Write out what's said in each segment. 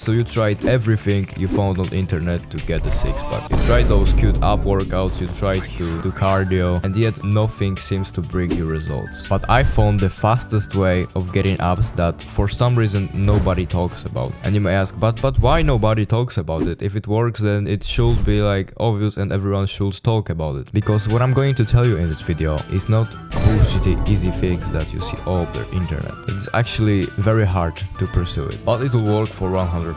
so you tried everything you found on internet to get a six-pack. You tried those cute ab workouts, you tried to do cardio, and yet nothing seems to bring you results. But I found the fastest way of getting abs that for some reason nobody talks about. And you may ask, but why nobody talks about it? If it works, then it should be like obvious and everyone should talk about it. Because what I'm going to tell you in this video is not bullshitty easy fix that you see all over the internet. It's actually very hard to pursue it, but it will work for 100%.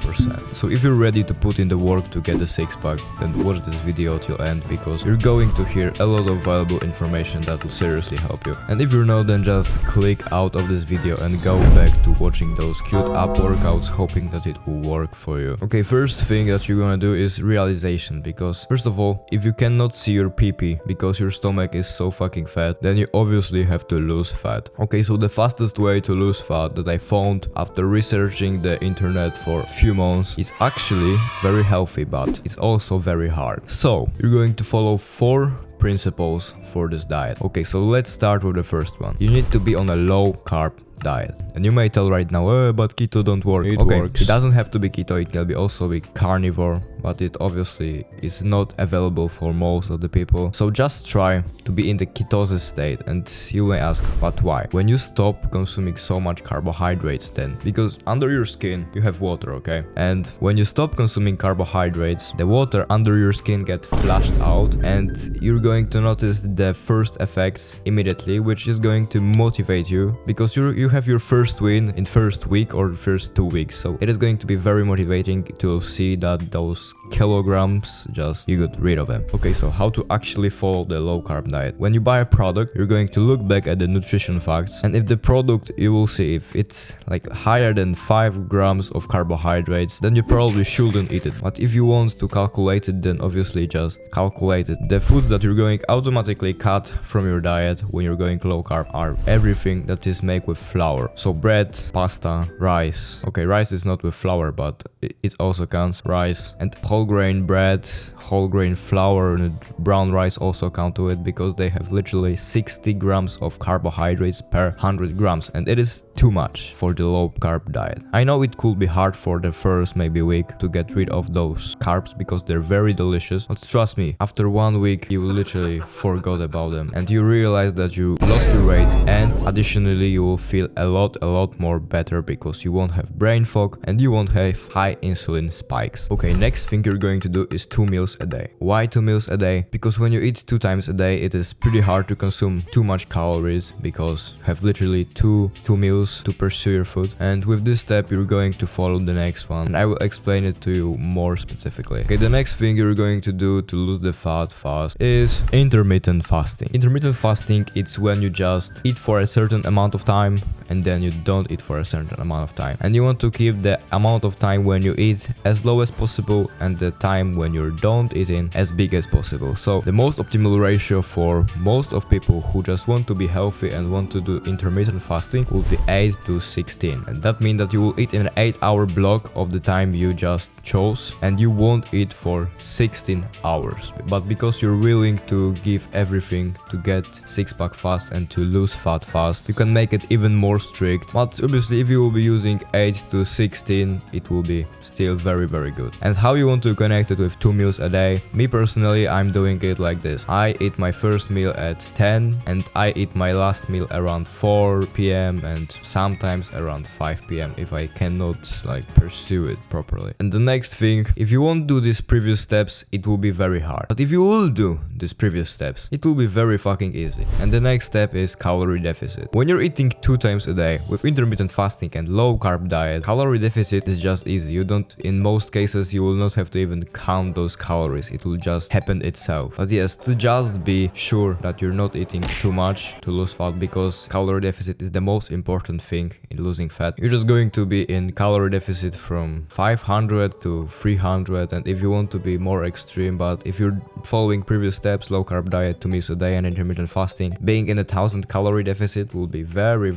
So if you're ready to put in the work to get the six-pack, then watch this video till end, because you're going to hear a lot of valuable information that will seriously help you. And if you're not, then just click out of this video and go back to watching those cute ab workouts, hoping that it will work for you. Okay, first thing that you're gonna do is realization, because first of all, if you cannot see your pee-pee because your stomach is so fucking fat, then you obviously have to lose fat. Okay, so the fastest way to lose fat that I found after researching the internet for a few months is actually very healthy, but it's also very hard. So you're going to follow 4 principles for this diet. Okay, so let's start with the first one. You need to be on a low carb diet. And you may tell right now, but keto don't work. It works. It doesn't have to be keto, it can be also be carnivore, but it obviously is not available for most of the people. So just try to be in the ketosis state. And you may ask, but why? When you stop consuming so much carbohydrates, then because under your skin you have water, okay? And when you stop consuming carbohydrates, the water under your skin gets flushed out, and you're going to notice the first effects immediately, which is going to motivate you, because you have your first win in first week or first 2 weeks. So it is going to be very motivating to see that those kilograms, just you got rid of them. Okay, so how to actually follow the low carb diet? When you buy a product, you're going to look back at the nutrition facts, and if the product, you will see if it's like higher than 5 grams of carbohydrates, then you probably shouldn't eat it. But if you want to calculate it, then obviously just calculate it. The foods that you're going automatically cut from your diet when you're going low carb are everything that is made with flour. So bread, pasta, rice. Okay, rice is not with flour, but it also counts. Rice and whole grain bread, whole grain flour, and brown rice also count to it, because they have literally 60 grams of carbohydrates per 100 grams, and it is too much for the low carb diet. I know it could be hard for the first maybe week to get rid of those carbs because they're very delicious, but trust me, after 1 week you will literally forgot about them, and you realize that you lost your weight, and additionally you will feel a lot more better, because you won't have brain fog and you won't have high insulin spikes. Okay, next thing you're going to do is 2 meals a day. Why 2 meals a day? Because when you eat 2 times a day, it is pretty hard to consume too much calories, because you have literally two meals to pursue your food. And with this step, you're going to follow the next one, and I will explain it to you more specifically. Okay, the next thing you're going to do to lose the fat fast is intermittent fasting. Intermittent fasting, it's when you just eat for a certain amount of time and then you don't eat for a certain amount of time, and you want to keep the amount of time when you eat as low as possible and the time when you don't eating as big as possible. So the most optimal ratio for most of people who just want to be healthy and want to do intermittent fasting will be 8 to 16, and that means that you will eat in an 8-hour block of the time you just chose, and you won't eat for 16 hours. But because you're willing to give everything to get six-pack fast and to lose fat fast, you can make it even more strict. But obviously if you will be using 8 to 16, it will be still very good. And how you want to connect it with 2 meals a day? Me personally, I'm doing it like this. I eat my first meal at 10 and I eat my last meal around 4 p.m. and sometimes around 5 p.m. if I cannot like pursue it properly. And the next thing, if you won't do these previous steps, it will be very hard. But if you will do these previous steps, it will be very fucking easy. And the next step is calorie deficit. When you're eating 2 times a day with intermittent fasting and low carb diet, calorie deficit is just easy. You don't, in most cases, you will not have to even count those calories. It will just happen itself. But yes, to just be sure that you're not eating too much to lose fat, because calorie deficit is the most important thing in losing fat. You're just going to be in calorie deficit from 500 to 300, and if you want to be more extreme, but if you're following previous steps, low carb diet, 2 meals a day and intermittent fasting, being in a 1000 calorie deficit will be very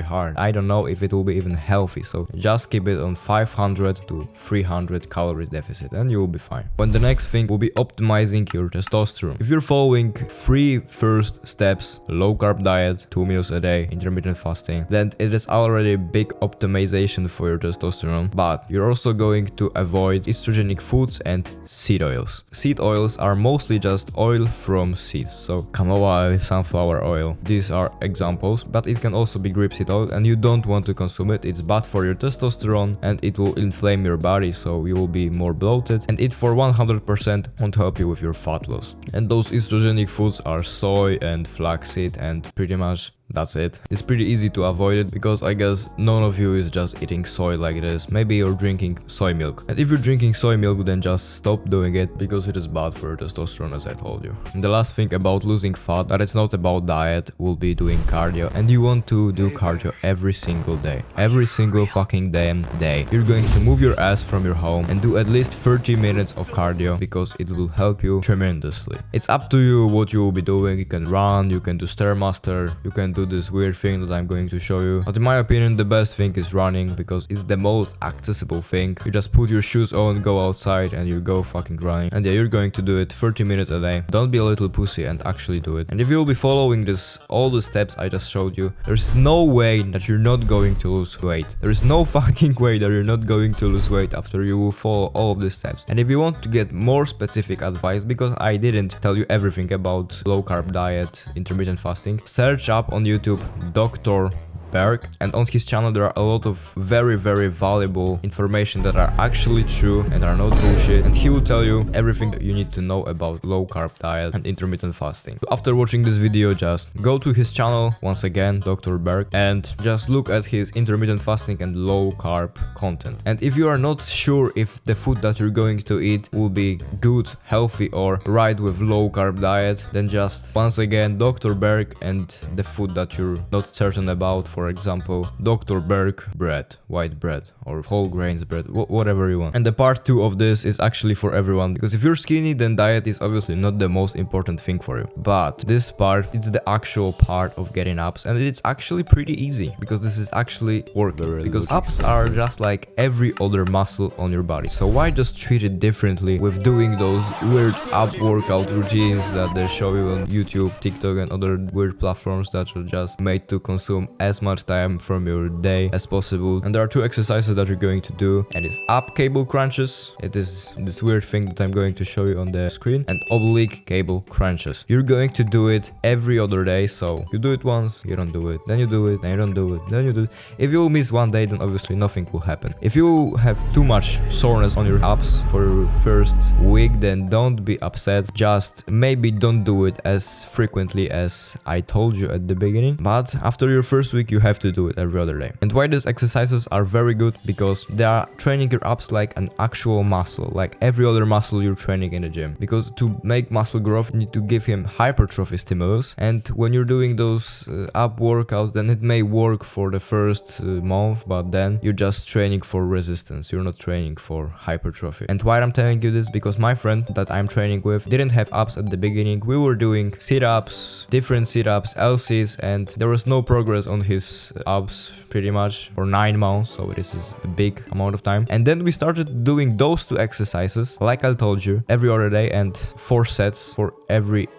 hard. I don't know if it will be even healthy, so just keep it on 500 to 300 calorie deficit and you will be fine. When the next thing will be optimizing your testosterone. If you're following 3 first steps, low carb diet, 2 meals a day, intermittent fasting, then and it is already a big optimization for your testosterone. But you're also going to avoid estrogenic foods and seed oils. Seed oils are mostly just oil from seeds, so canola oil, sunflower oil, these are examples, but it can also be grapeseed oil, and you don't want to consume it. It's bad for your testosterone and it will inflame your body, so you will be more bloated, and it for 100% won't help you with your fat loss. And those estrogenic foods are soy and flaxseed, and pretty much that's it. It's pretty easy to avoid it because I guess none of you is just eating soy like this. Maybe you're drinking soy milk. And if you're drinking soy milk, then just stop doing it because it is bad for your testosterone, as I told you. And the last thing about losing fat, that it's not about diet, will be doing cardio. And you want to do cardio every single day. Every single fucking damn day. You're going to move your ass from your home and do at least 30 minutes of cardio because it will help you tremendously. It's up to you what you will be doing. You can run, you can do Stairmaster, you can do this weird thing that I'm going to show you. But in my opinion, the best thing is running because it's the most accessible thing. You just put your shoes on, go outside, and you go fucking running. And yeah, you're going to do it 30 minutes a day. Don't be a little pussy and actually do it. And if you'll be following all the steps I just showed you, there's no way that you're not going to lose weight. There is no fucking way that you're not going to lose weight after you will follow all of these steps. And if you want to get more specific advice, because I didn't tell you everything about low carb diet, intermittent fasting, search up on YouTube Dr. Berg, and on his channel there are a lot of very valuable information that are actually true and are not bullshit, and he will tell you everything that you need to know about low carb diet and intermittent fasting. So after watching this video, just go to his channel, once again Dr. Berg, and just look at his intermittent fasting and low carb content. And if you are not sure if the food that you're going to eat will be good, healthy, or right with low carb diet, then just once again Dr. Berg and the food that you're not certain about. For example, Dr. Berg bread, white bread, or whole grains bread, whatever you want. And the part 2 of this is actually for everyone, because if you're skinny, then diet is obviously not the most important thing for you. But this part, it's the actual part of getting abs, and it's actually pretty easy, because this is actually working. Because abs are just like every other muscle on your body. So why just treat it differently with doing those weird ab workout routines that they show you on YouTube, TikTok, and other weird platforms that are just made to consume as much time from your day as possible. And there are 2 exercises that you're going to do, and it's ab cable crunches. It is this weird thing that I'm going to show you on the screen, and oblique cable crunches. You're going to do it every other day, so you do it once, you don't do it, then you do it, then you don't do it, then you do it. If you miss one day, then obviously nothing will happen. If you have too much soreness on your abs for your first week, then don't be upset. Just maybe don't do it as frequently as I told you at the beginning, but after your first week you have to do it every other day. And why these exercises are very good? Because they are training your abs like an actual muscle, like every other muscle you're training in the gym. Because to make muscle growth, you need to give him hypertrophy stimulus, and when you're doing those ab workouts, then it may work for the first month, but then you're just training for resistance, you're not training for hypertrophy. And why I'm telling you this? Because my friend that I'm training with didn't have abs at the beginning. We were doing sit-ups, different sit-ups, LCs, and there was no progress on his abs pretty much for 9 months, so this is a big amount of time. And then we started doing those 2 exercises, like I told you, every other day, and 4 sets for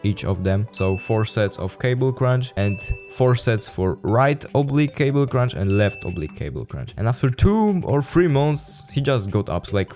each of them. So 4 sets of cable crunch, and 4 sets for right oblique cable crunch and left oblique cable crunch. And after 2 or 3 months, he just got abs, like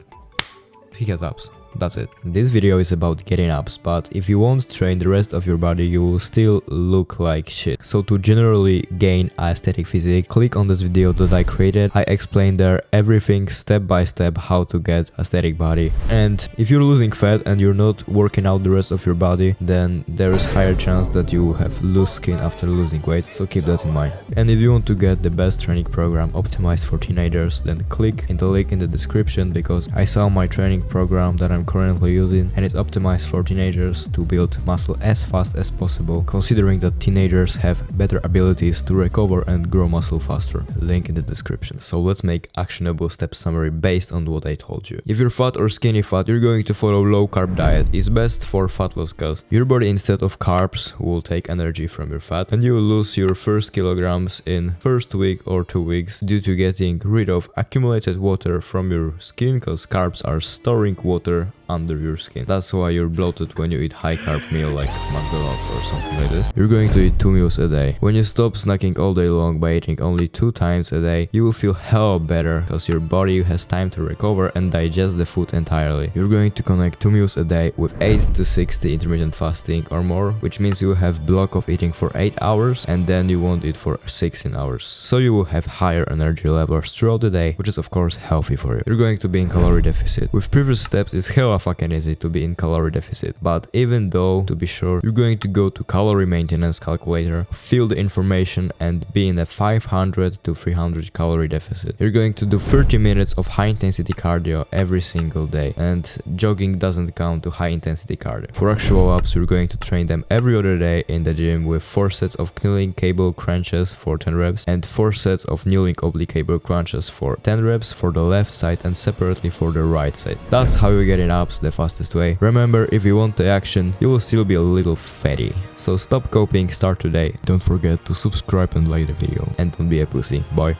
he has abs. That's it. This video is about getting abs, but if you won't train the rest of your body, you will still look like shit. So to generally gain aesthetic physique, click on this video that I created. I explain there everything step by step how to get aesthetic body. And if you're losing fat and you're not working out the rest of your body, then there is higher chance that you will have loose skin after losing weight, so keep that in mind. And if you want to get the best training program optimized for teenagers, then click in the link in the description, because I saw my training program that I'm currently using, and it's optimized for teenagers to build muscle as fast as possible, considering that teenagers have better abilities to recover and grow muscle faster. Link in the description. So let's make actionable step summary based on what I told you. If you're fat or skinny fat, you're going to follow low carb diet. It's best for fat loss because your body, instead of carbs, will take energy from your fat, and you will lose your first kilograms in first week or 2 weeks due to getting rid of accumulated water from your skin, because carbs are storing water under your skin. That's why you're bloated when you eat high carb meal like McDonald's or something like this. You're going to eat 2 meals a day. When you stop snacking all day long by eating only 2 times a day, you will feel hell better because your body has time to recover and digest the food entirely. You're going to connect 2 meals a day with 8 to 60 intermittent fasting or more, which means you will have block of eating for 8 hours and then you won't eat for 16 hours. So you will have higher energy levels throughout the day, which is of course healthy for you. You're going to be in calorie deficit. With previous steps, it's hella fucking easy to be in calorie deficit, but even though, to be sure, you're going to go to calorie maintenance calculator, fill the information and be in a 500 to 300 calorie deficit. You're going to do 30 minutes of high intensity cardio every single day, and jogging doesn't count to high intensity cardio. For actual abs, you're going to train them every other day in the gym with 4 sets of kneeling cable crunches for 10 reps and 4 sets of kneeling oblique cable crunches for 10 reps for the left side and separately for the right side. That's how you get in abs the fastest way. Remember, if you want the action, you will still be a little fatty. So stop coping, start today. Don't forget to subscribe and like the video. And don't be a pussy. Bye.